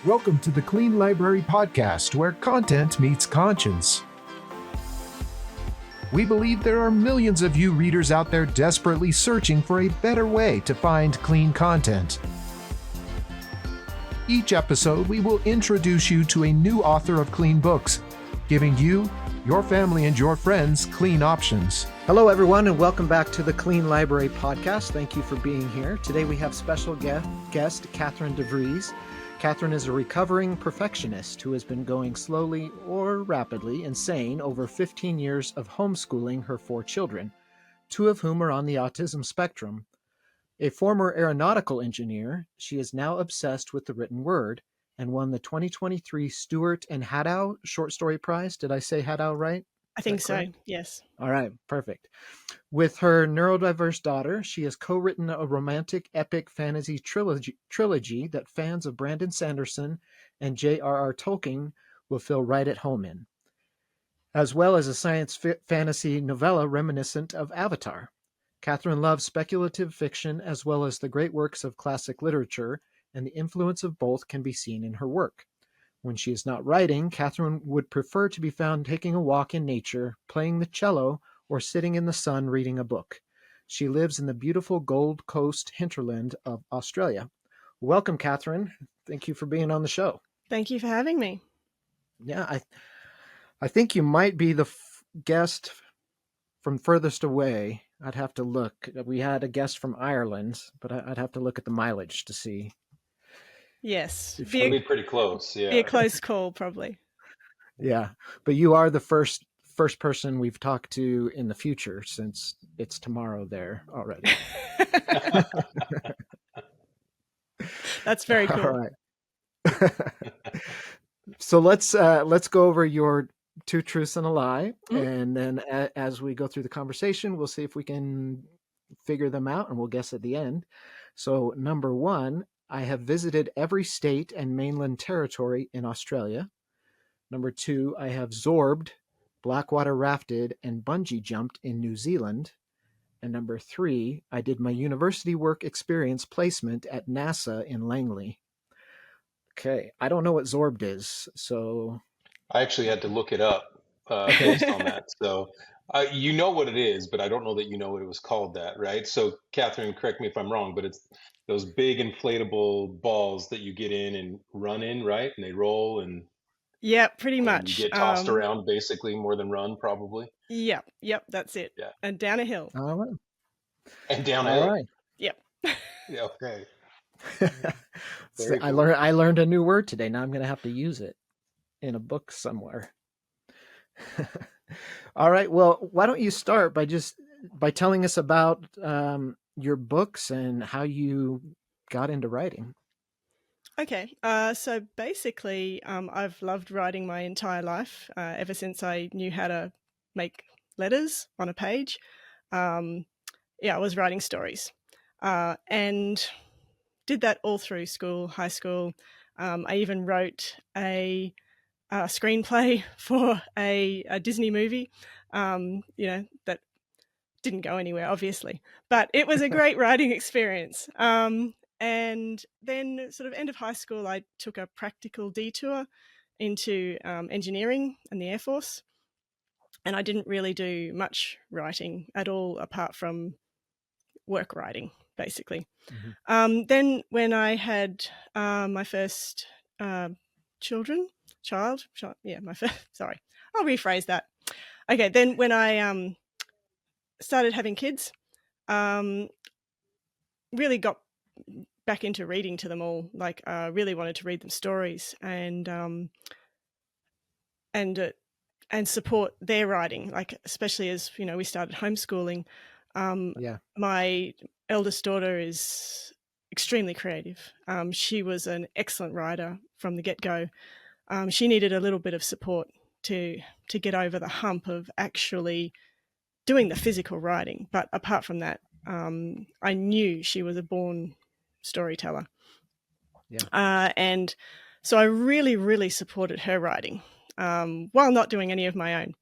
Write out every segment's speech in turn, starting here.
Welcome to the Clean Library Podcast, where content meets conscience. We believe there are millions of you readers out there desperately searching for a better way to find clean content. Each episode, we will introduce you to a new author of clean books, giving you, your family, and your friends clean options. Hello, everyone, and welcome back to the Clean Library Podcast. Thank you for being here. Today we have special guest Cathryn Devries. Cathryn is a recovering perfectionist who has been going slowly or rapidly insane over 15 years of homeschooling her 4 children, 2 of whom are on the autism spectrum. A former aeronautical engineer, she is now obsessed with the written word and won the 2023 Stewart and Hadow Short Story Prize. Did I say Hadow right? I think so, yes. All right, perfect. With her neurodiverse daughter, she has co-written a romantic epic fantasy trilogy that fans of Brandon Sanderson and J.R.R. Tolkien will feel right at home in, as well as a science fantasy novella reminiscent of Avatar. Cathryn loves speculative fiction as well as the great works of classic literature, and the influence of both can be seen in her work. When she is not writing, Cathryn would prefer to be found taking a walk in nature, playing the cello, or sitting in the sun reading a book. She lives in the beautiful Gold Coast hinterland of Australia. Welcome, Cathryn. Thank you for being on the show. Thank you for having me. Yeah, I think you might be the guest from furthest away. I'd have to look. We had a guest from Ireland, but I'd have to look at the mileage to see. Yes. It'll be pretty close, yeah. Be a close call, probably. Yeah, but you are the first person we've talked to in the future, since it's tomorrow there already. That's very cool. All right. So let's go over your 2 truths and a lie, and then as we go through the conversation, we'll see if we can figure them out, and we'll guess at the end. So number 1, I have visited every state and mainland territory in Australia. Number 2, I have zorbed, blackwater rafted, and bungee jumped in New Zealand. And number 3, I did my university work experience placement at NASA in Langley. Okay, I don't know what zorbed is, so... I actually had to look it up based on that. So you know what it is, but I don't know that you know what it was called that, right? So Cathryn, correct me if I'm wrong, but it's those big inflatable balls that you get in and run in, right? And they roll and... Yeah, pretty much. You get tossed around basically more than run, probably. Yep, that's it. Yeah. And down a hill. All right. And down a hill. All right. Yep. Yeah, okay. So I learned a new word today. Now I'm going to have to use it in a book somewhere. All right. Well, why don't you start by telling us about your books and how you got into writing? Okay. So basically, I've loved writing my entire life, ever since I knew how to make letters on a page. I was writing stories, and did that all through school, high school. I even wrote a screenplay for a Disney movie, that didn't go anywhere, obviously, but it was a great writing experience. And then sort of end of high school, I took a practical detour into engineering and the Air Force. And I didn't really do much writing at all, apart from work writing, basically. Mm-hmm. Then when I had my first my first, sorry, I'll rephrase that. Okay, then when I started having kids, really got back into reading to them all. Like, really wanted to read them stories and support their writing. Like, especially as we started homeschooling. My eldest daughter is extremely creative. She was an excellent writer from the get-go. She needed a little bit of support to get over the hump of actually doing the physical writing. But apart from that, I knew she was a born storyteller. And so I really, really supported her writing, while not doing any of my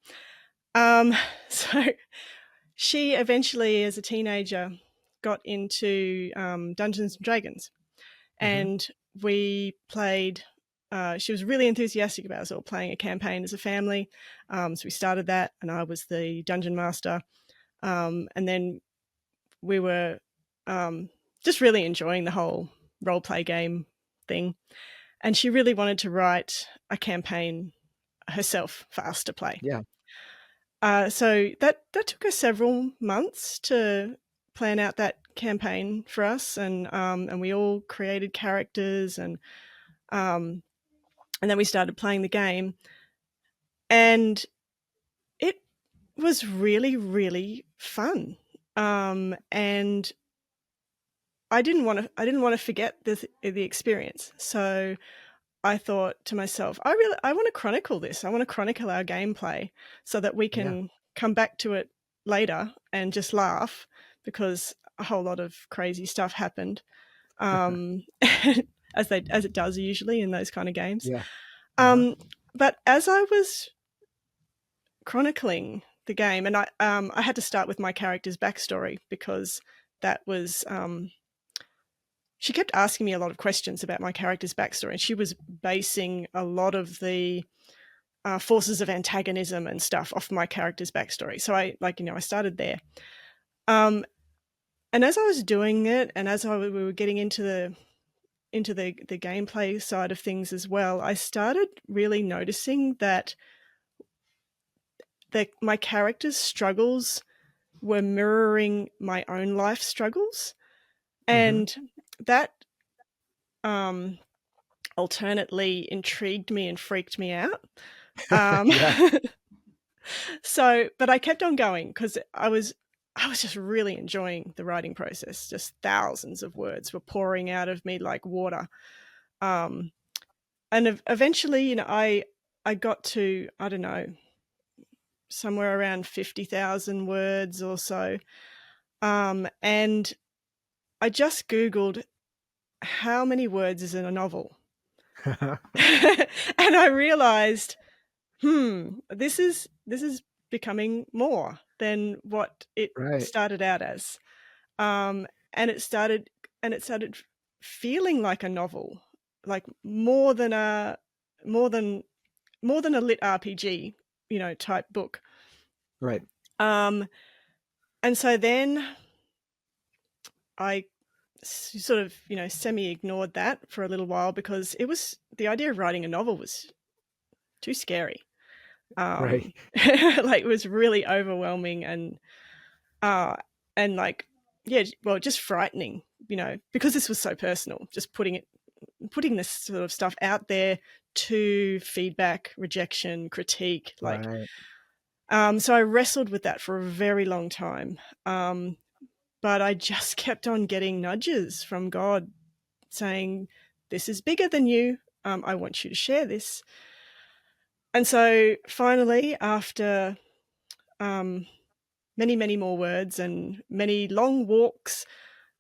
own. So she eventually, as a teenager, got into Dungeons and Dragons, and we played she was really enthusiastic about us all playing a campaign as a family. So we started that, and I was the dungeon master. And then we were just really enjoying the whole role play game thing. And she really wanted to write a campaign herself for us to play. Yeah. So that took us several months to plan out that campaign for us, and we all created characters, and then we started playing the game, and it was really, really fun. And I didn't want to forget the experience. So I thought to myself, I want to chronicle this. I want to chronicle our gameplay so that we can come back to it later and just laugh, because a whole lot of crazy stuff happened, as it does usually in those kind of games. Yeah. But as I was chronicling the game, and I had to start with my character's backstory, because that was she kept asking me a lot of questions about my character's backstory, and she was basing a lot of the forces of antagonism and stuff off my character's backstory. So I started there. And as I was doing it, and as we were getting into the gameplay side of things as well, I started really noticing that my character's struggles were mirroring my own life struggles, and that alternately intrigued me and freaked me out. So, but I kept on going, because I was just really enjoying the writing process. Just thousands of words were pouring out of me like water. And eventually, I got to, I don't know, somewhere around 50,000 words or so. And I just Googled how many words is in a novel. And I realized, this is becoming more than what it started out as. And it started feeling like a novel, like more than a lit RPG, type book. Right. And so then I sort of, semi-ignored that for a little while, because the idea of writing a novel was too scary. Right. Like, it was really overwhelming and just frightening, because this was so personal, just putting this sort of stuff out there to feedback, rejection, critique, like. Right. So I wrestled with that for a very long time. But I just kept on getting nudges from God saying, this is bigger than you. I want you to share this. And so finally, after many, many more words and many long walks,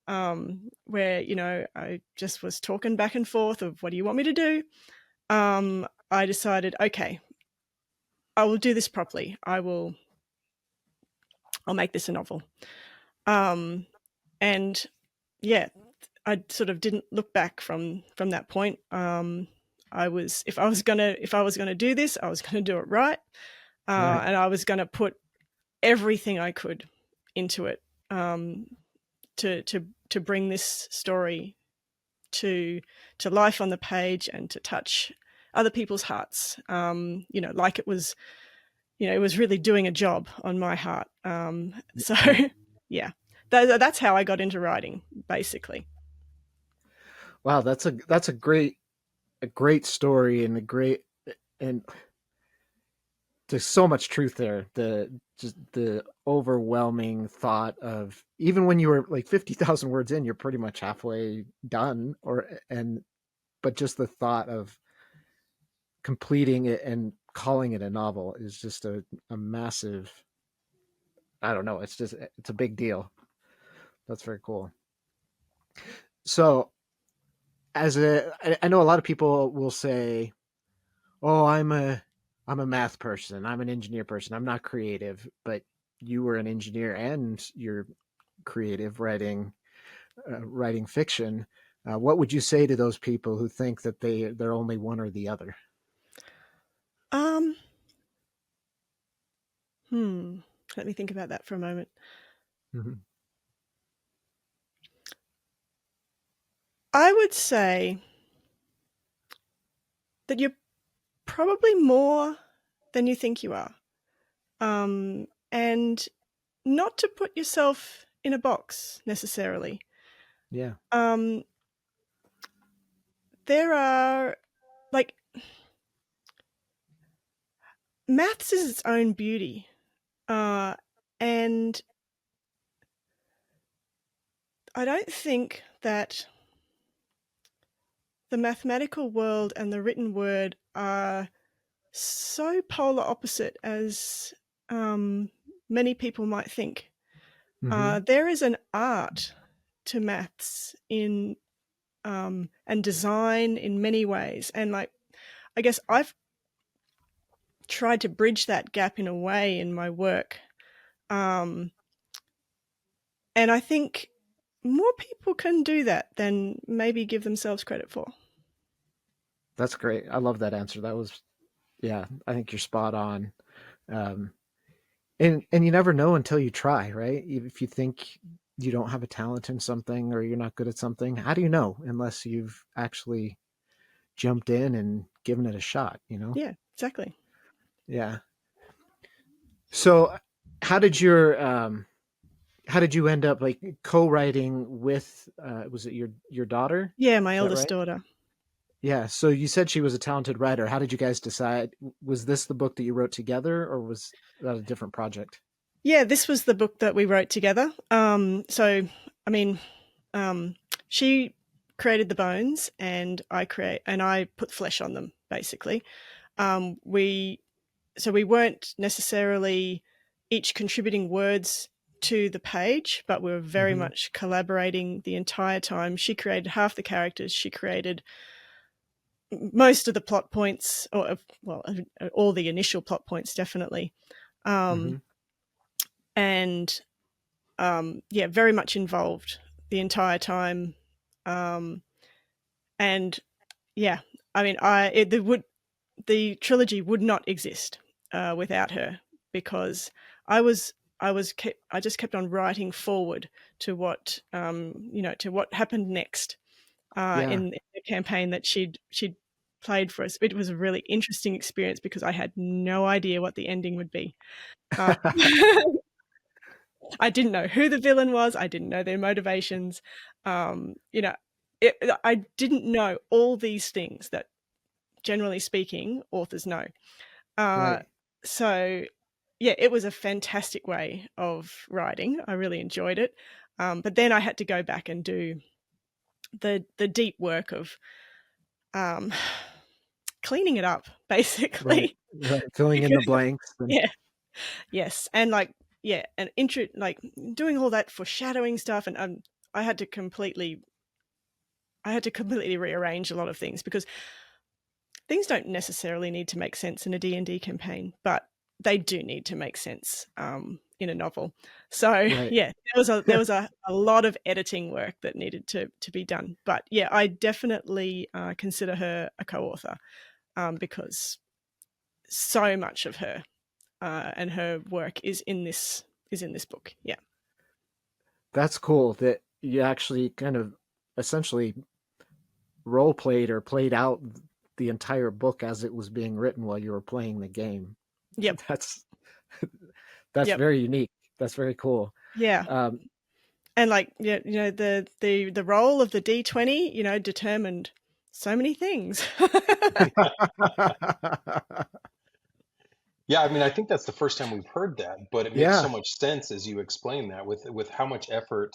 where, I just was talking back and forth of, what do you want me to do? I decided, okay, I will do this properly. I'll make this a novel. And yeah, I sort of didn't look back from that point. If I was gonna do this, I was gonna do it right. And I was gonna put everything I could into it, to bring this story to life on the page and to touch other people's hearts. Like it was, it was really doing a job on my heart. So yeah. That's how I got into writing, basically. Wow, that's a great story, and there's so much truth there. The overwhelming thought of, even when you were like 50,000 words in, you're pretty much halfway done, but just the thought of completing it and calling it a novel is just a massive, I don't know, it's a big deal. That's very cool. So, I know a lot of people will say, "Oh, I'm a math person. I'm an engineer person. I'm not creative." But you were an engineer and you're creative, writing fiction. What would you say to those people who think that they're only one or the other? Um, Let me think about that for a moment. Mm-hmm. I would say that you're probably more than you think you are. And not to put yourself in a box necessarily. Yeah. Um, there are, like, maths is its own beauty. And I don't think that the mathematical world and the written word are so polar opposite as many people might think. Mm-hmm. There is an art to maths and design in many ways, and like I guess I've tried to bridge that gap in a way in my work, and I think more people can do that than maybe give themselves credit for. That's great. I love that answer. That was, yeah, I think you're spot on. Um, and you never know until you try, right? If you think you don't have a talent in something or you're not good at something, how do you know unless you've actually jumped in and given it a shot, you know? Yeah, exactly. Yeah. So how did your how did you end up like co-writing with was it your daughter? Yeah, my Is that eldest right? daughter. Yeah. So you said she was a talented writer. How did you guys decide? Was this the book that you wrote together or was that a different project? Yeah, this was the book that we wrote together. So I mean, um, she created the bones, and I put flesh on them. Basically, we we weren't necessarily each contributing words to the page, but we were very Hmm. much collaborating the entire time. She created half the characters. She created most of the plot points, or well, all the initial plot points, definitely. Hmm. Um, and yeah, very much involved the entire time. Um, and yeah, I mean, the trilogy would not exist without her, because I was I just kept on writing forward to what to what happened next Yeah. in the campaign that she'd played for us. It was a really interesting experience because I had no idea what the ending would be. Um, I didn't know who the villain was. I didn't know their motivations. You know, I didn't know all these things that, generally speaking, authors know. Uh, Right. so, yeah, it was a fantastic way of writing. I really enjoyed it. But then I had to go back and do the deep work of um, cleaning it up, Right. basically. Right. Filling in the Because, blanks and yeah, yes, and like, yeah, and like doing all that foreshadowing stuff, and I had to completely I had to completely rearrange a lot of things, because things don't necessarily need to make sense in a D&D campaign, but they do need to make sense in a novel. So right. yeah, there was a lot of editing work that needed to be done. But yeah, I definitely consider her a co-author, because so much of her and her work is in this book. Yeah. That's cool that you actually kind of essentially role played or played out the entire book as it was being written while you were playing the game. Yep. That's that's Yep. very unique. That's very cool. Yeah. Um, And like, yeah, the role of the D20, determined so many things. Yeah, I mean, I think that's the first time we've heard that, but it makes yeah, so much sense as you explain that with how much effort,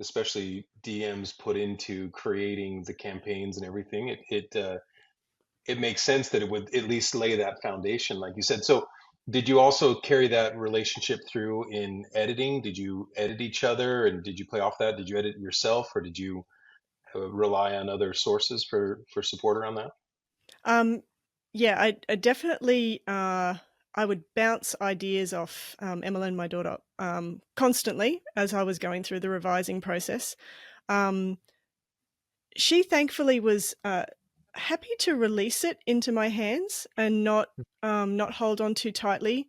especially DMs put into creating the campaigns and everything. It makes sense that it would at least lay that foundation, like you said. So, did you also carry that relationship through in editing? Did you edit each other, and did you play off that? Did you edit yourself, or did you rely on other sources for support around that? Um, yeah, I definitely I would bounce ideas off Emmeline, my daughter, constantly as I was going through the revising process. Um, she thankfully was happy to release it into my hands and not hold on too tightly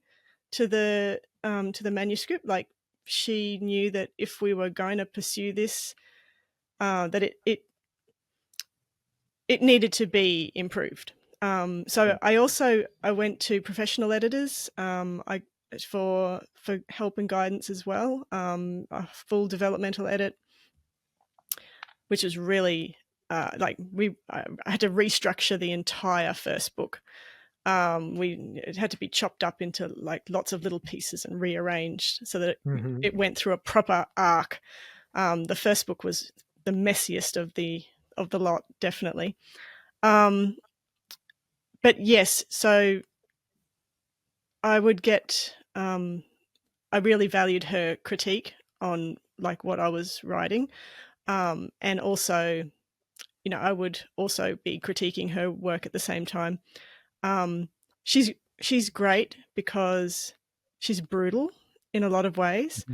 to the manuscript. Like, she knew that if we were going to pursue this, that it needed to be improved. So I went to professional editors for help and guidance as well. A full developmental edit, which was really I had to restructure the entire first book. It had to be chopped up into like lots of little pieces and rearranged so that it went through a proper arc. The first book was the messiest of the lot, definitely. But yes, so I would get. I really valued her critique on like what I was writing, and also, I would also be critiquing her work at the same time. She's great because she's brutal in a lot of ways,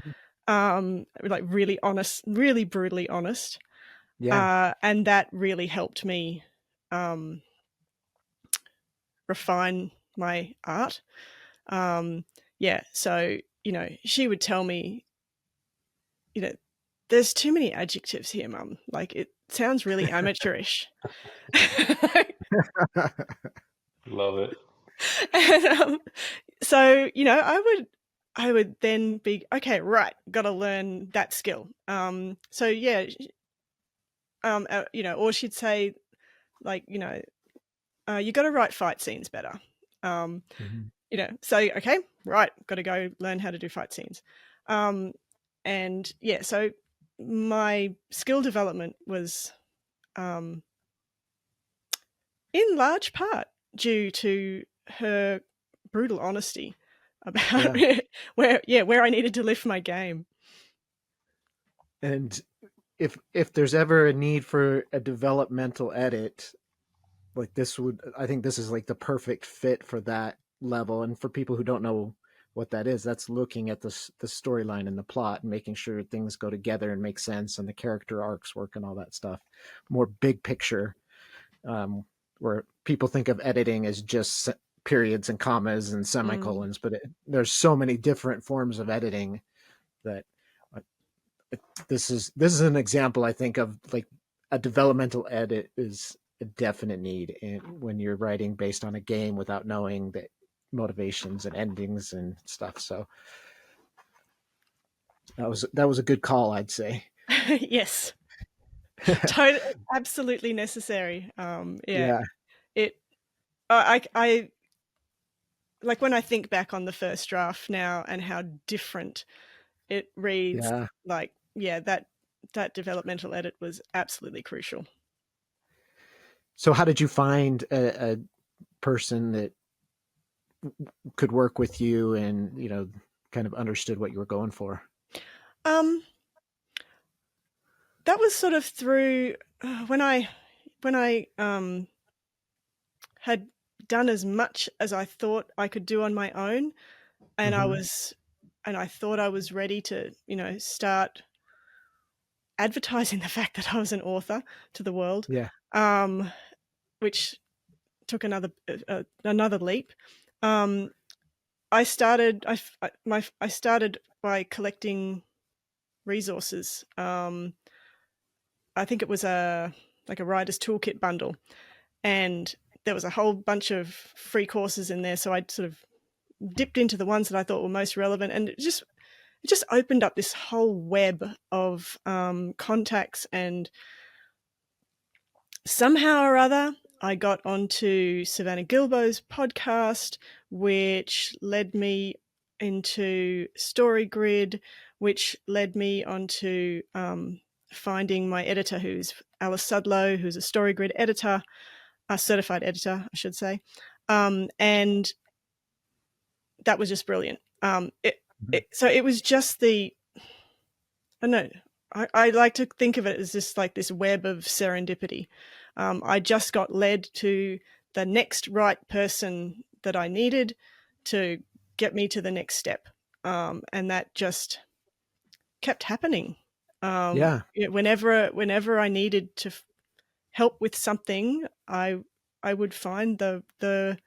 like really honest, really brutally honest. Yeah. And that really helped me refine my art. So she would tell me, there's too many adjectives here, Mum. Like, it sounds really amateurish. Love it. And, so I would then be okay, right, got to learn that skill. So yeah, or she'd say, like, you got to write fight scenes better. So okay, right, got to go learn how to do fight scenes. And yeah, so my skill development was in large part due to her brutal honesty about where I needed to lift my game. And if there's ever a need for a developmental edit, like I think this is like the perfect fit for that level. And for people who don't know what that is, that's looking at the storyline and the plot and making sure things go together and make sense and the character arcs work and all that stuff. More big picture, where people think of editing as just periods and commas and semicolons, but there's so many different forms of editing that this is an example, I think, of like a developmental edit is a definite need when you're writing based on a game without knowing the motivations and endings and stuff. So that was a good call, I'd say. Yes. Totally, absolutely necessary. It I like when I think back on the first draft now and how different it reads. That developmental edit was absolutely crucial. So how did you find a person that could work with you and kind of understood what you were going for? That was sort of through when I had done as much as I thought I could do on my own, and I thought I was ready to start advertising the fact that I was an author to the world. Which took another leap. I started by collecting resources. I think it was a writer's toolkit bundle, and there was a whole bunch of free courses in there. So I sort of dipped into the ones that I thought were most relevant, and it just opened up this whole web of contacts. And somehow or other, I got onto Savannah Gilbo's podcast, which led me into StoryGrid, which led me onto finding my editor, who's Alice Sudlow, who's a StoryGrid editor, a certified editor, I should say. And that was just brilliant. So it was just I don't know, I like to think of it as just like this web of serendipity. I just got led to the next right person that I needed to get me to the next step. And that just kept happening. Whenever I needed to help with something, I would find the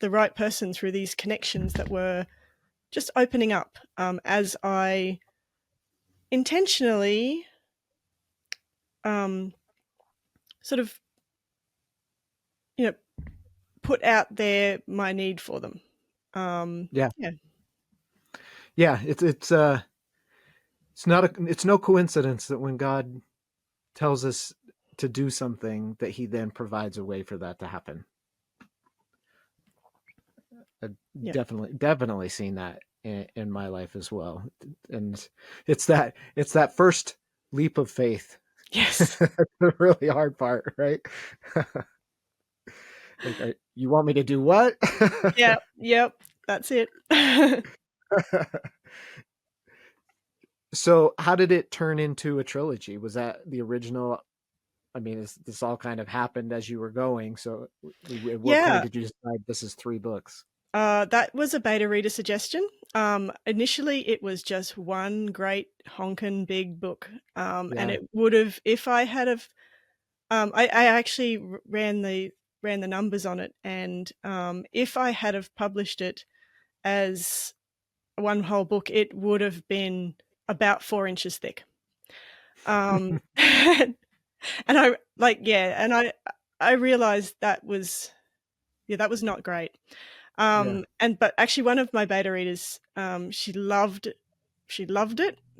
right person through these connections that were just opening up, as I intentionally sort of, put out there my need for them. Yeah. Yeah. Yeah. It's no coincidence that when God tells us to do something, that he then provides a way for that to happen. I've Yeah. definitely seen that in my life as well. And it's that first leap of faith. Yes. The really hard part, right? Like, you want me to do what? Yeah. Yep. That's it. So how did it turn into a trilogy? Was that the original? I mean, this all kind of happened as you were going. So at what point Yeah. did you decide this is 3 books? That was a beta reader suggestion. Initially, it was just one great honkin' big book, and Yeah. it would have, if I had have, I actually ran the numbers on it, and if I had have published it as one whole book, it would have been about 4 inches thick. And I I realized that was not great. Yeah. But actually one of my beta readers, she loved it,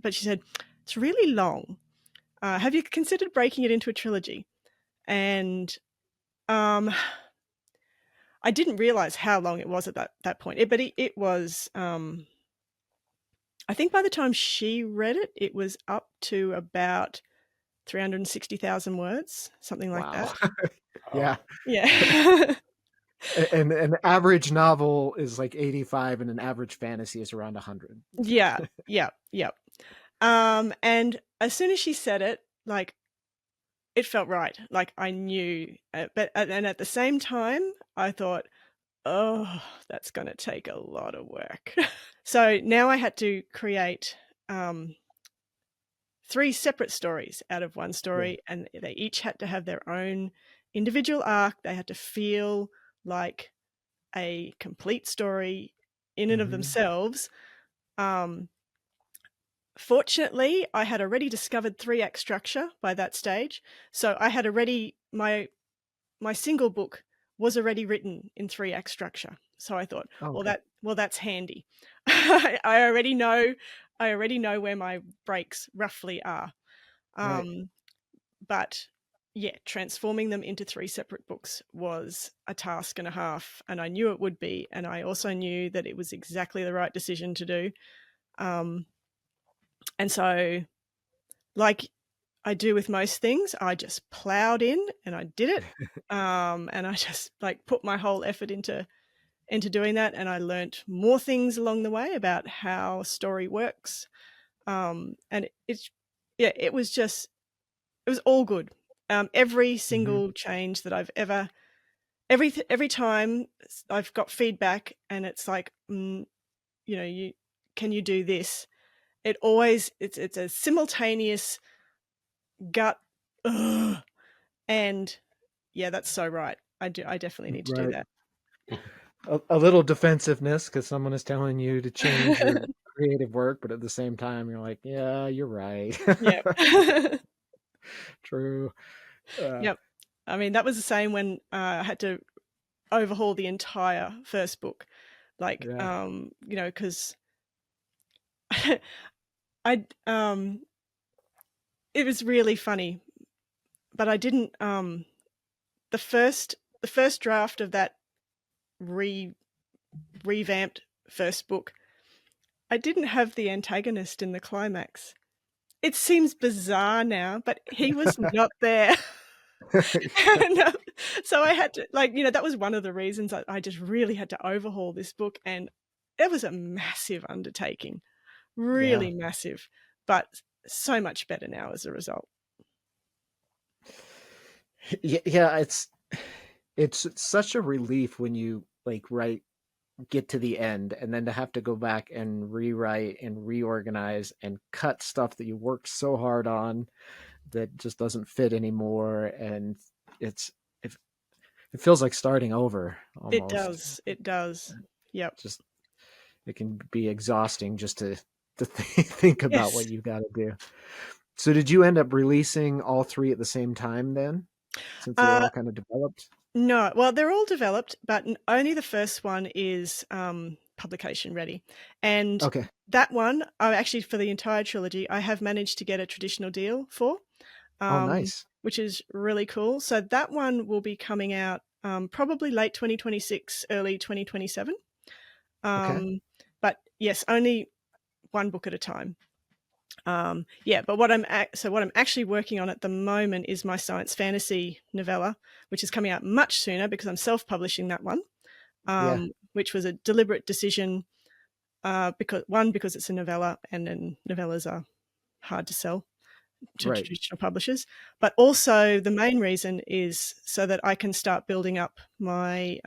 but she said, "It's really long. Have you considered breaking it into a trilogy?" And um, I didn't realize how long it was at that point. It was, I think by the time she read it, it was up to about 360,000 words, something like Wow. that. Yeah. Yeah. And an average novel is like 85 and an average fantasy is around 100. Yeah. Yeah. Yeah. And as soon as she said it, like, it felt right. Like I knew, and at the same time, I thought, oh, that's going to take a lot of work. So now I had to create 3 separate stories out of one Yeah. story, and they each had to have their own individual arc. They had to feel like a complete story in and of Mm-hmm. themselves. Um, Fortunately, I had already discovered 3-act structure by that stage, so I had already my single book was already written in 3-act structure. So I thought, Oh, well, okay. that's handy. I already know where my breaks roughly are. Right. But yeah, transforming them into 3 separate books was a task and a half, and I knew it would be, and I also knew that it was exactly the right decision to do. And so, like I do with most things, I just plowed in and I did it. And I just like put my whole effort into doing that, and I learnt more things along the way about how story works. And it was all good. Every Mm-hmm. single change that I've ever every time I've got feedback and it's like, you can you do this? It always it's a simultaneous gut, ugh, and yeah, that's so right. I definitely need to do Right. that. A little defensiveness because someone is telling you to change your creative work, but at the same time, you're like, yeah, you're right. Yeah. True. Uh, Yep. I mean, that was the same when I had to overhaul the entire first book. Like, yeah. because I it was really funny, but I didn't the first draft of that revamped first book, I didn't have the antagonist in the climax. It seems bizarre now, but he was not there. And, so I had to, like, that was one of the reasons I just really had to overhaul this book, and it was a massive undertaking, Yeah. really massive, but so much better now as a result. Yeah. It's such a relief when you get to the end and then to have to go back and rewrite and reorganize and cut stuff that you worked so hard on that just doesn't fit anymore, and it's it, it feels like starting over It almost. does. It does. Yep. Just it can be exhausting just to think about what Yes. you've got to do. So did you end up releasing all three at the same time then, since they were Uh, all kind of developed? no, well, they're all developed, but only the first one is publication ready. And Okay. that one, I actually, for the entire trilogy, I have managed to get a traditional deal for, Oh, nice. which is really cool. So that one will be coming out probably late 2026, early 2027. Okay. But yes, only one book at a time. Yeah, but what I'm actually working on at the moment is my science fantasy novella, which is coming out much sooner because I'm self-publishing that one, Yeah. which was a deliberate decision because it's a novella, and then novellas are hard to sell to Right. traditional publishers. But also the main reason is so that I can start building up my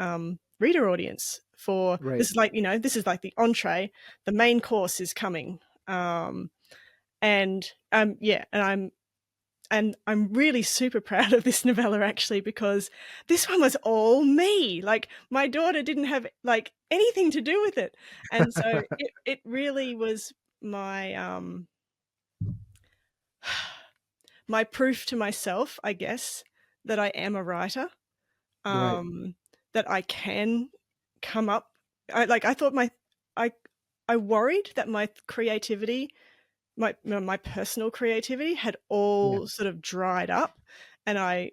reader audience for Right. this is like, this is like the entree. The main course is coming. And yeah, and I'm really super proud of this novella actually, because this one was all me. Like my daughter didn't have like anything to do with it. And so it really was my my proof to myself, I guess, that I am a writer, Right. that I can come up. I thought I I worried that my creativity, my personal creativity, had Yeah. all sort of dried up, and I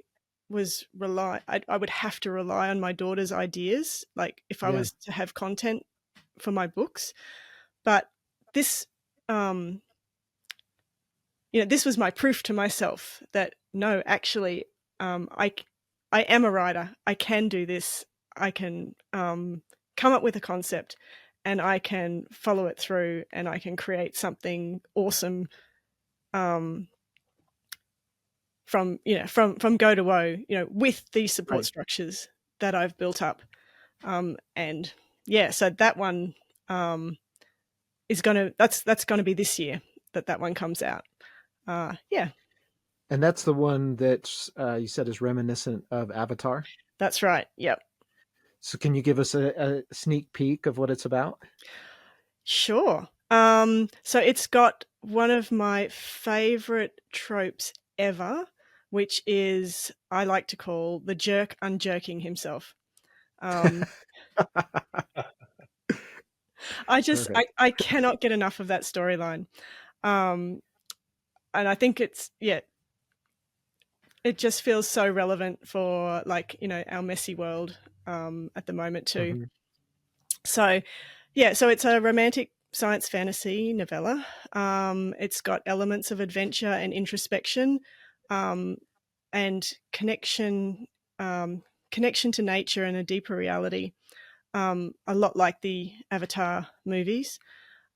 would have to rely on my daughter's ideas, like if I Yeah. was to have content for my books. But this, um, this was my proof to myself that no, actually, I am a writer. I can do this. I can come up with a concept, and I can follow it through, and I can create something awesome um, from go to woe, with these support Right. structures that I've built up. And yeah, so that one is that's gonna be this year that one comes out. Yeah, And that's the one that you said is reminiscent of Avatar. that's right. Yep. So can you give us a sneak peek of what it's about? Sure. So it's got one of my favorite tropes ever, which is I like to call the jerk unjerking himself. Um, Perfect. I cannot get enough of that storyline. Um, and I think it just feels so relevant for like, our messy world at the moment too. Hmm. So yeah, so it's a romantic science fantasy novella. It's got elements of adventure and introspection, um, and connection to nature and a deeper reality. A lot like the Avatar movies.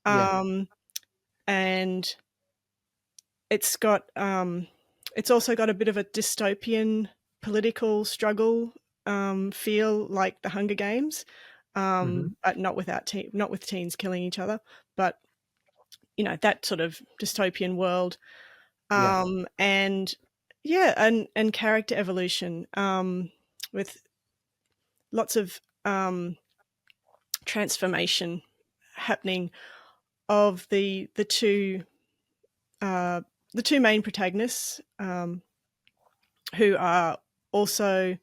Yeah. Um, and it's got it's also got a bit of a dystopian political struggle feel, like the Hunger Games, Hmm. but not with teens killing each other, but that sort of dystopian world, Yeah. and yeah, and character evolution, with lots of transformation happening of uh, the two main protagonists, who are also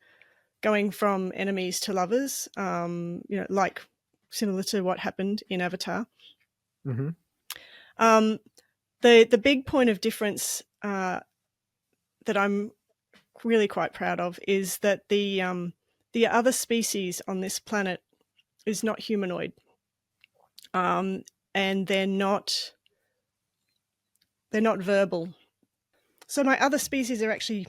going from enemies to lovers, like similar to what happened in Avatar. Hmm. Um, the big point of difference that I'm really quite proud of is that the other species on this planet is not humanoid, and they're not verbal. So my other species are actually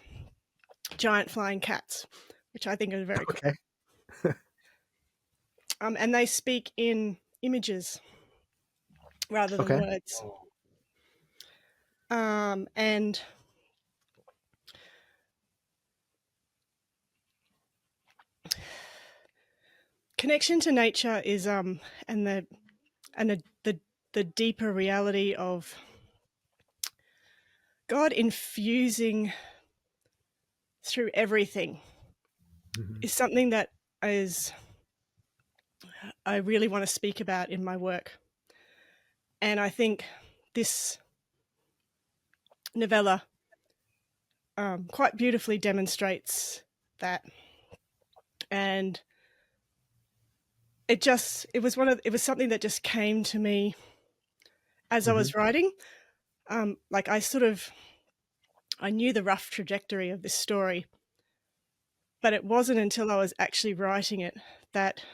giant flying cats, which I think are very cool. Okay. And they speak in images rather than Okay. words. And connection to nature is and the deeper reality of God infusing through everything is something that I really want to speak about in my work. And I think this novella quite beautifully demonstrates that. And it was something that just came to me as I was writing. Like I knew the rough trajectory of this story, but it wasn't until I was actually writing it that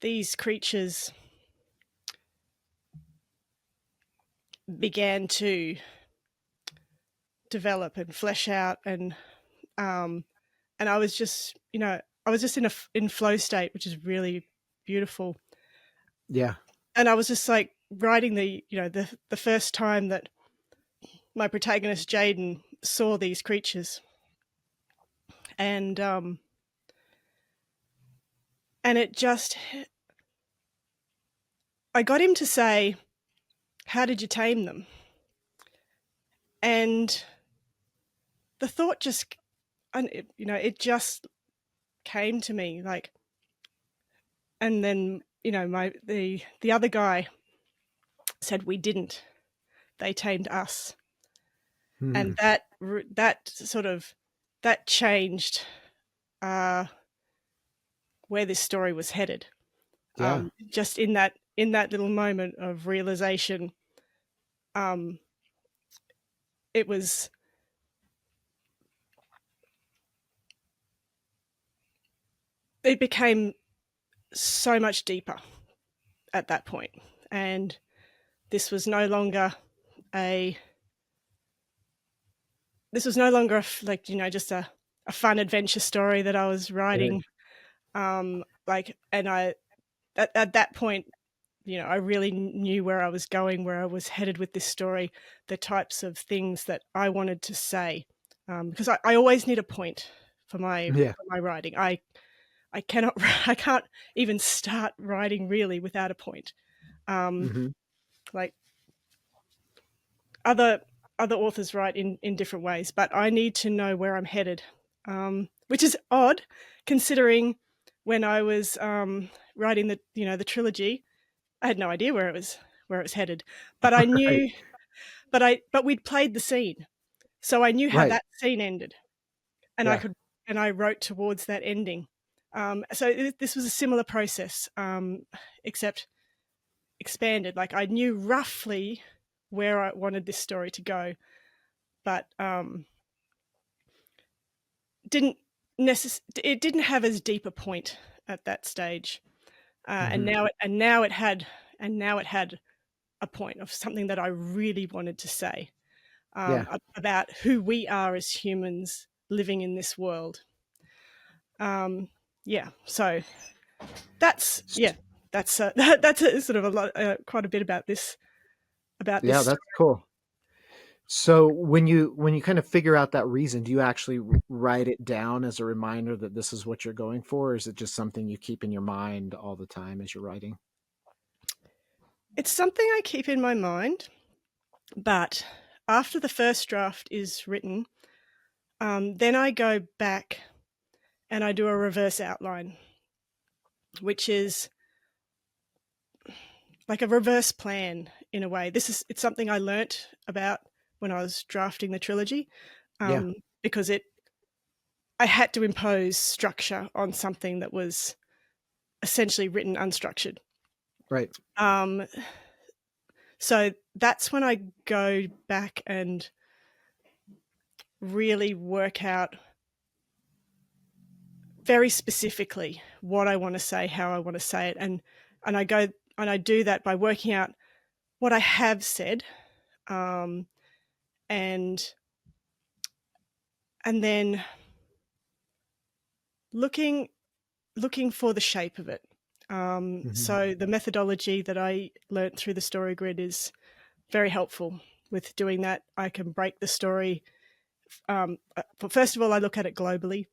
these creatures began to develop and flesh out, and I was just, in flow state, which is really beautiful. Yeah. And I was just like writing the first time that my protagonist Jaden saw these creatures, and it just, I got him to say, "How did you tame them?" And the thought just, it just came to me, like, and then the other guy said, "We didn't. They tamed us." And that changed where this story was headed. Yeah. Just in that little moment of realization, it became so much deeper at that point, and this was no longer just a fun adventure story that I was writing. Like, and I at that point, I really knew where I was going, where I was headed with this story, the types of things that I wanted to say, because I always need a point for my writing. I cannot I can't even start writing really without a point. Like other authors write in different ways, but I need to know where I'm headed, which is odd considering when I was writing the trilogy, I had no idea where it was headed, but I knew, but we'd played the scene, so I knew how that scene ended, and I wrote towards that ending. So this was a similar process, except expanded. Like, I knew roughly where I wanted this story to go, but it didn't have as deep a point at that stage, and now it had a point of something that I really wanted to say, about who we are as humans living in this world. So that's that's a sort of a lot, quite a bit about this. Yeah, that's cool. So when you kind of figure out that reason, do you actually write it down as a reminder that this is what you're going for, or is it just something you keep in your mind all the time as you're writing? It's something I keep in my mind, but after the first draft is written, then I go back and I do a reverse outline, which is like a reverse plan in a way. It's something I learnt about when I was drafting the trilogy, because I had to impose structure on something that was essentially written unstructured. Right. So that's when I go back and really work out very specifically what I want to say, how I want to say it, and I do that by working out what I have said, and then looking for the shape of it. So the methodology that I learnt through the story grid is very helpful with doing that. I can break the story. First of all, I look at it globally,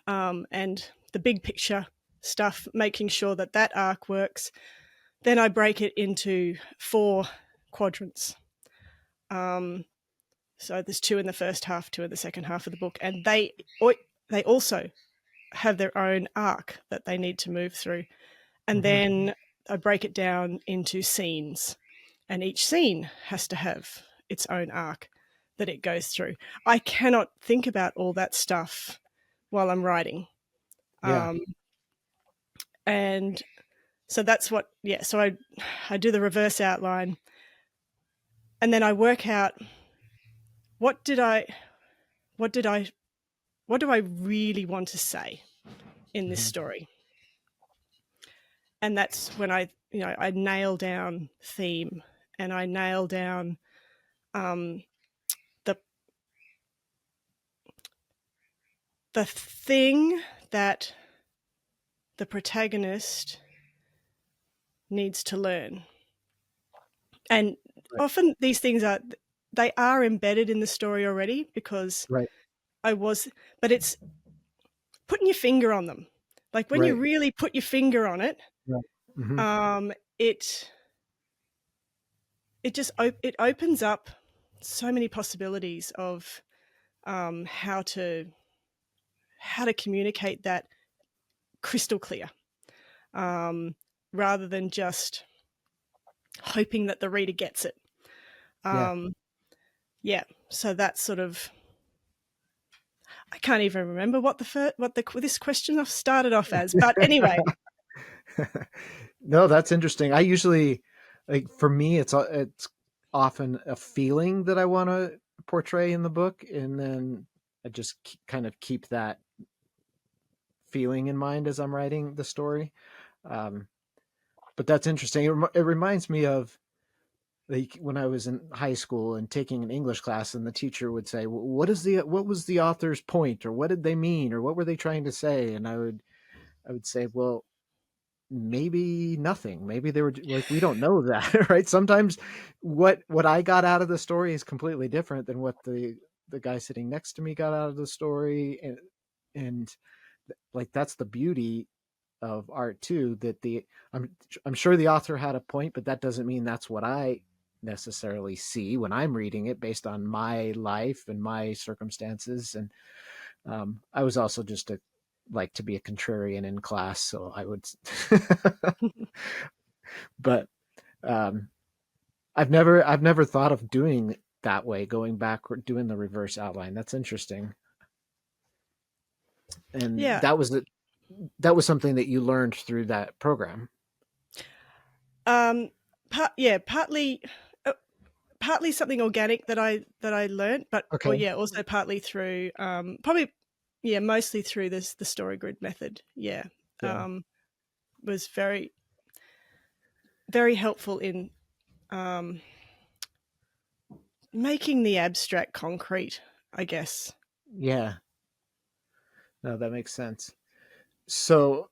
and the big picture stuff, making sure that arc works. Then I break it into 4 quadrants. So there's 2 in the first half, 2 in the second half of the book, and they also have their own arc that they need to move through. And then I break it down into scenes, and each scene has to have its own arc that it goes through. I cannot think about all that stuff while I'm writing. Yeah. And so that's what, so I do the reverse outline, and then I work out what do I really want to say in this story. And that's when I nail down theme, and I nail down the thing that the protagonist needs to learn. And often these things are embedded in the story already, because but it's putting your finger on them. Like when you really put your finger on it, it opens up so many possibilities of how to communicate that crystal clear, rather than just hoping that the reader gets it. So that's sort of, I can't even remember what this question started off as, but anyway. No, that's interesting. I usually, like, for me, it's often a feeling that I want to portray in the book, and then I just kind of keep that feeling in mind as I'm writing the story. But that's interesting. It reminds me of, like, when I was in high school and taking an English class, and the teacher would say, what was the author's point, or what did they mean, or what were they trying to say? And I would say, well, maybe nothing. Maybe they were like, we don't know that. Right? Sometimes what I got out of the story is completely different than what the guy sitting next to me got out of the story. And like, that's the beauty of art too, that I'm sure the author had a point, but that doesn't mean that's what I necessarily see when I'm reading it, based on my life and my circumstances. And I was also just like to be a contrarian in class, so I would but I've never thought of doing that way, going backward, doing the reverse outline. That's interesting. And that was something that you learned through that program. Partly something organic that I learned, but also partly through mostly through the story grid method. Was very, very helpful in making the abstract concrete, I guess. Yeah. No, that makes sense. So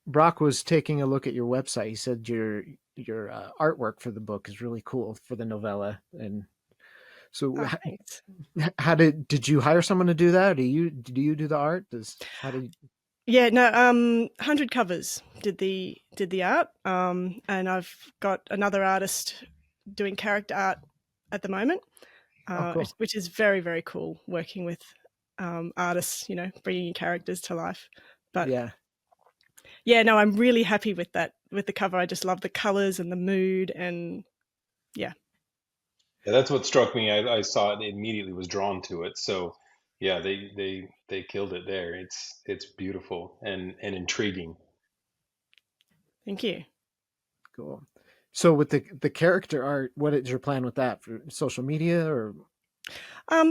Brock was taking a look at your website. He said your artwork for the book is really cool, for the novella. And so how did you hire someone to do that? Or do you do the art? 100 Covers did the art, and I've got another artist doing character art at the moment, cool. Which is very, very cool, working with artists, bringing characters to life. But I'm really happy with the cover. I just love the colors and the mood, and that's what struck me. I saw it, immediately was drawn to it. So they killed it there. It's beautiful and intriguing. Thank you. Cool. So with the character art, what is your plan with that? For social media, or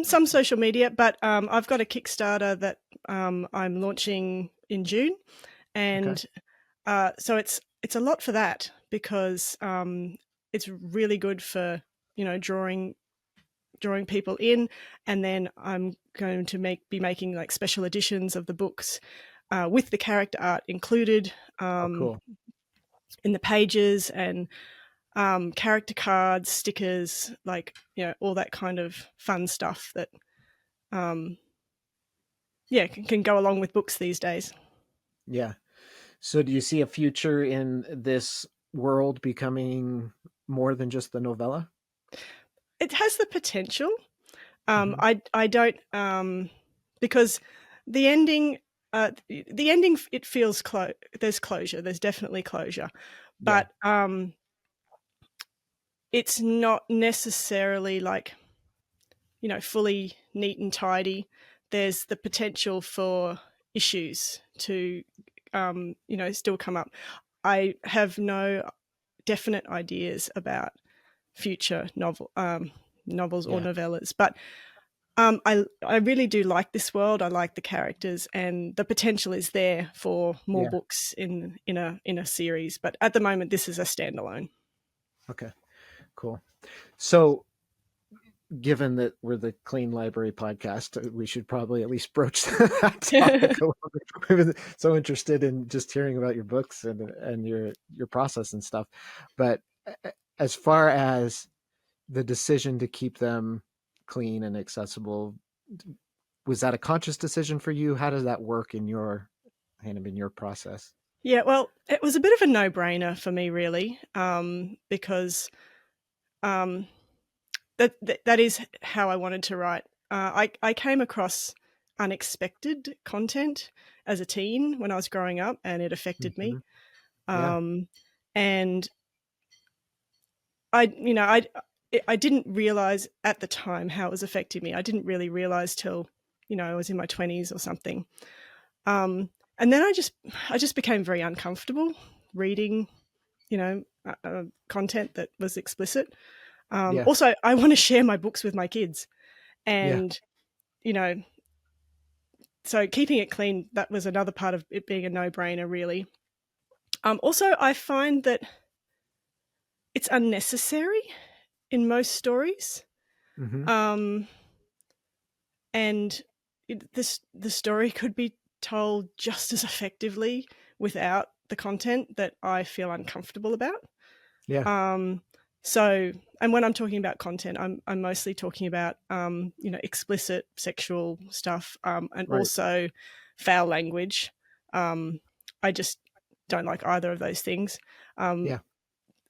some social media, but I've got a Kickstarter that I'm launching in June, and so it's a lot for that, because it's really good for drawing people in, and then I'm going to be making like special editions of the books with the character art included cool. in the pages, and character cards, stickers, like all that kind of fun stuff that can go along with books these days. Yeah. So do you see a future in this world becoming more than just the novella? it has the potential. Mhm. I don't because the ending it feels there's closure. There's definitely closure, Yeah. but it's not necessarily like, fully neat and tidy. There's the potential for issues to still come up. I have no definite ideas about future novels or Yeah. novellas, but I really do like this world. I like the characters, and the potential is there for more Yeah. books in a series. But at the moment, this is a standalone. Okay. Cool. So, given that we're the Clean Library podcast, we should probably at least broach that topic a little bit. We've been so interested in just hearing about your books and your process and stuff. But as far as the decision to keep them clean and accessible, was that a conscious decision for you? How does that work in your process? Yeah, well, it was a bit of a no-brainer for me, really, because um, that is how I wanted to write. I came across unexpected content as a teen when I was growing up, and it affected Mm-hmm. me. Yeah. Um, and I didn't realize at the time how it was affecting me. I didn't really realize till I was in my 20s or something. And then I just became very uncomfortable reading content that was explicit. Yeah. Also, I want to share my books with my kids, Yeah. and you know, so keeping it clean, that was another part of it being a no-brainer, really. Also, I find that it's unnecessary in most stories. Mm-hmm. Um, and the story could be told just as effectively without the content that I feel uncomfortable about. Yeah. Um, so, and when I'm talking about content, I'm mostly talking about explicit sexual stuff, and Right. also foul language. I just don't like either of those things. Um, Yeah.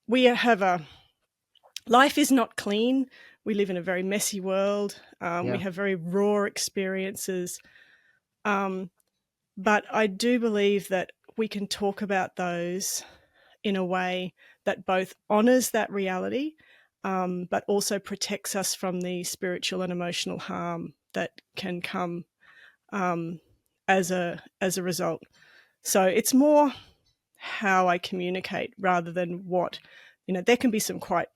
we have a life is not clean. We live in a very messy world. We Yeah. have very raw experiences. Um, but I do believe that we can talk about those in a way that both honors that reality, but also protects us from the spiritual and emotional harm that can come as a result. So it's more how I communicate rather than what there can be some quite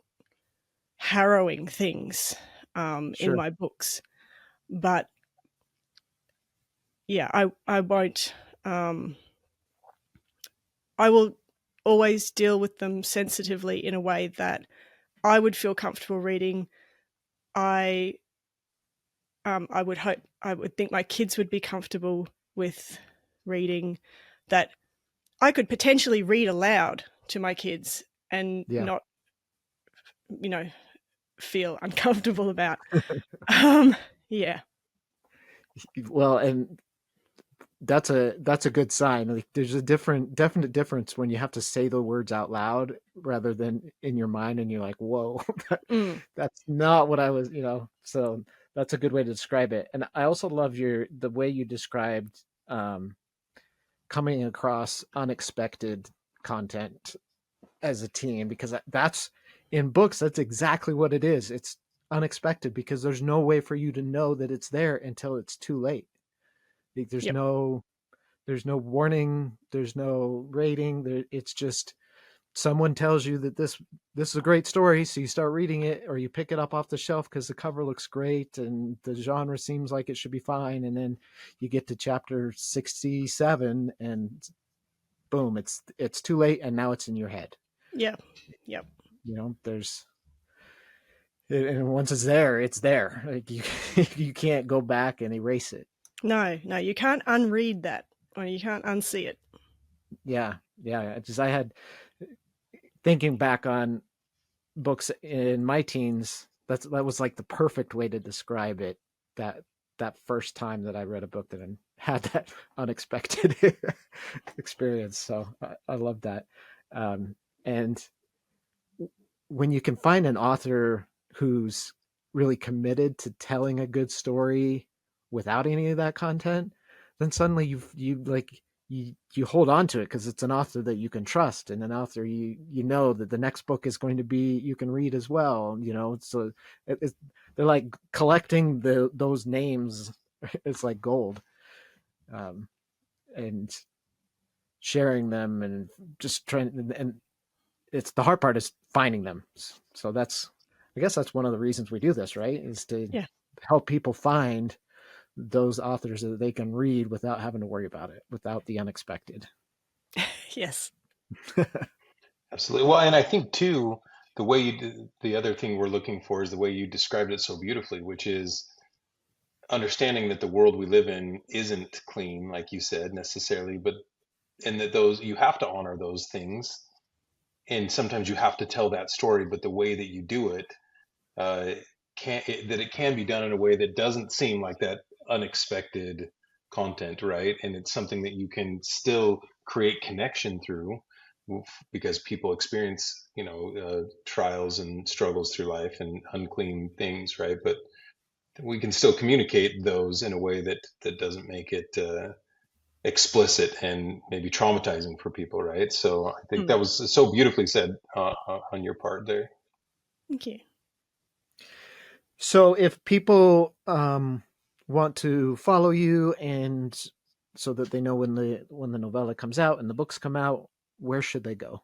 harrowing things in Sure. my books, but yeah, I won't. I will always deal with them sensitively in a way that I would feel comfortable reading. I I would think my kids would be comfortable with reading, that I could potentially read aloud to my kids and Yeah. not, you know, feel uncomfortable about. Um, yeah, Well, and that's a good sign. Like, there's a definite difference when you have to say the words out loud rather than in your mind, and you're like, "Whoa, mm, that's not what I was." So that's a good way to describe it. And I also love the way you described um, coming across unexpected content as a teen, because that's in books. That's exactly what it is. It's unexpected because there's no way for you to know that it's there until it's too late. Like, yep, there's no warning, there's no rating. It's just someone tells you that this is a great story, so you start reading it, or you pick it up off the shelf because the cover looks great and the genre seems like it should be fine, and then you get to chapter 67 and boom, it's too late, and now it's in your head. yep, yep. There's and once it's there, it's there. Like, you can't go back and erase it. No, no, you can't unread that, or you can't unsee it. Yeah, yeah. I had, thinking back on books in my teens, that was like the perfect way to describe it. That that first time that I read a book that had that unexpected experience. So I love that. And when you can find an author whose really committed to telling a good story without any of that content, then suddenly you hold on to it because it's an author that you can trust, and an author you know that the next book is going to be you can read as well. So they're like collecting those names. It's like gold, and sharing them and just trying. And it's the hard part is finding them. So I guess that's one of the reasons we do this, right? Is to Yeah. help people find those authors that they can read without having to worry about it, without the unexpected. Yes. Absolutely. Well, and I think too, the other thing we're looking for is the way you described it so beautifully, which is understanding that the world we live in isn't clean, like you said, necessarily, but and that those you have to honor those things, and sometimes you have to tell that story, but the way that you do it, uh, that it can be done in a way that doesn't seem like that unexpected content, right? And it's something that you can still create connection through because people experience, trials and struggles through life and unclean things, right? But we can still communicate those in a way that doesn't make it explicit and maybe traumatizing for people, right? So I think that was so beautifully said on your part there. Thank you. So if people want to follow you and so that they know when the novella comes out and the books come out, where should they go?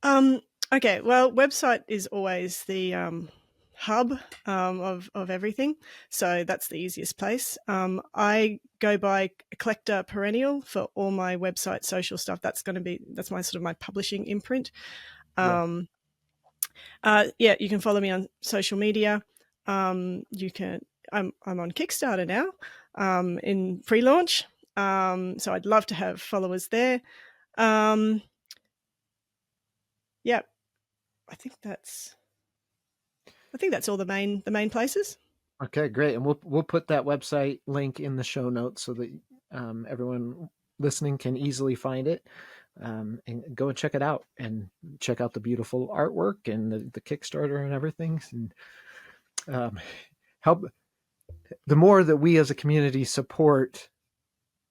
Okay, well, website is always the hub of everything, so that's the easiest place. I go by Collector Perennial for all my website social stuff. That's my sort of my publishing imprint. Yeah, you can follow me on social media. You can. I'm on Kickstarter now, in pre-launch. So I'd love to have followers there. Yeah, I think that's all the main places. Okay, great, and we'll put that website link in the show notes so that everyone listening can easily find it, and go and check it out, and check out the beautiful artwork and the Kickstarter and everything, and help. The more that we as a community support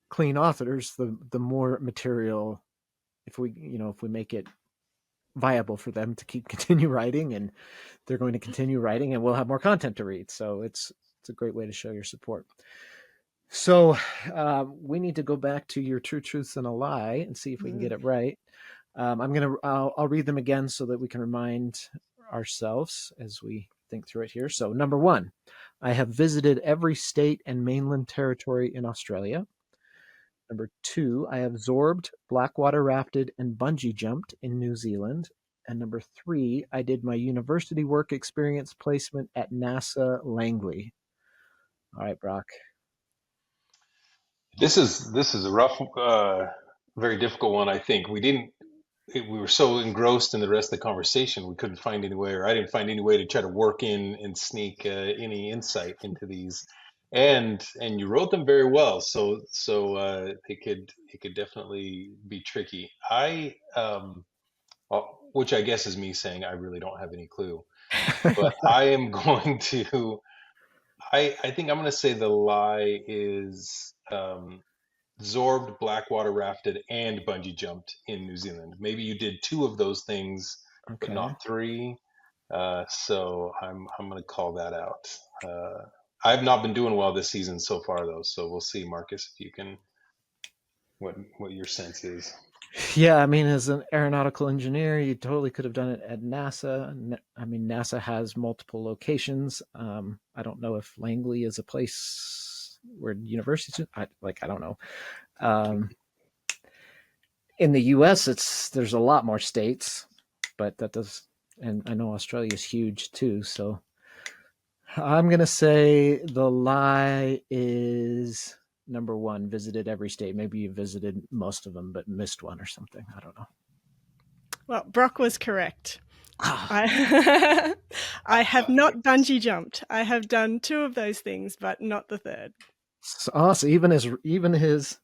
clean authors, the more material, if we make it viable for them to continue writing, and they're going to continue writing, and we'll have more content to read. So it's a great way to show your support. So we need to go back to your True Truths and a Lie and see if we can get it right. I'll read them again so that we can remind ourselves as we think through it here. So number 1, I have visited every state and mainland territory in Australia. Number 2, I absorbed, blackwater rafted, and bungee jumped in New Zealand. And number 3, I did my university work experience placement at NASA Langley. All right, Brock. This is a rough, very difficult one. I think we were so engrossed in the rest of the conversation we couldn't find any way, or I didn't find any way to try to work in and sneak any insight into these. And you wrote them very well, so it could definitely be tricky. Which I guess is me saying I really don't have any clue, but I am going to. I think I'm going to say the lie is Zorbed, Blackwater rafted, and bungee jumped in New Zealand. Maybe you did 2 of those things, but Okay. not 3. So I'm going to call that out. I've not been doing well this season so far, though. So we'll see, Marcus, if you can, what your sense is. Yeah, I mean, as an aeronautical engineer, you totally could have done it at NASA. I mean, NASA has multiple locations. I don't know if Langley is a place where universities. I don't know. In the U.S., there's a lot more states, but and I know Australia is huge too. So I'm gonna say the lie is number 1, visited every state. Maybe you visited most of them, but missed one or something. I don't know. Well, Brock was correct. I have not bungee jumped. I have done 2 of those things, but not the 3rd. So even his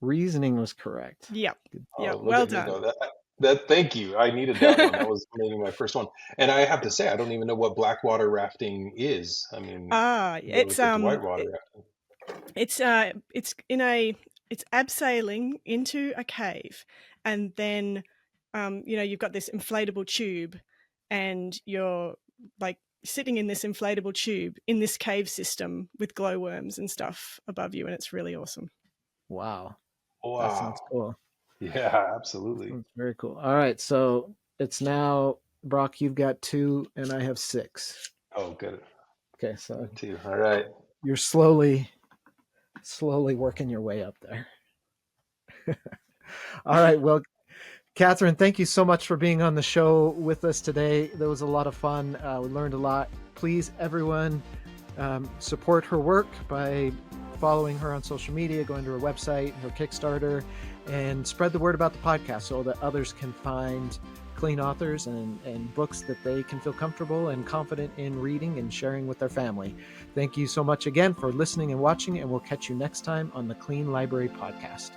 reasoning was correct. Yep. Oh, Yep. look Well at me done. go. Thank you. I needed that one. That was maybe my first one. And I have to say, I don't even know what blackwater rafting is. I mean, what It's was it, whitewater rafting? it's in a it's abseiling into a cave, and then you've got this inflatable tube, and you're like sitting in this inflatable tube in this cave system with glowworms and stuff above you, and it's really awesome. Wow. That Wow. sounds cool. Yeah, absolutely. That's very cool. All right. So it's now, Brock, you've got 2 and I have 6. Oh, good. Okay. So Too. All right. you're slowly working your way up there. All right. Well, Cathryn, thank you so much for being on the show with us today. That was a lot of fun. We learned a lot. Please, everyone, support her work by following her on social media, going to her website, her Kickstarter, and spread the word about the podcast so that others can find clean authors and books that they can feel comfortable and confident in reading and sharing with their family. Thank you so much again for listening and watching, and we'll catch you next time on the Clean Library Podcast.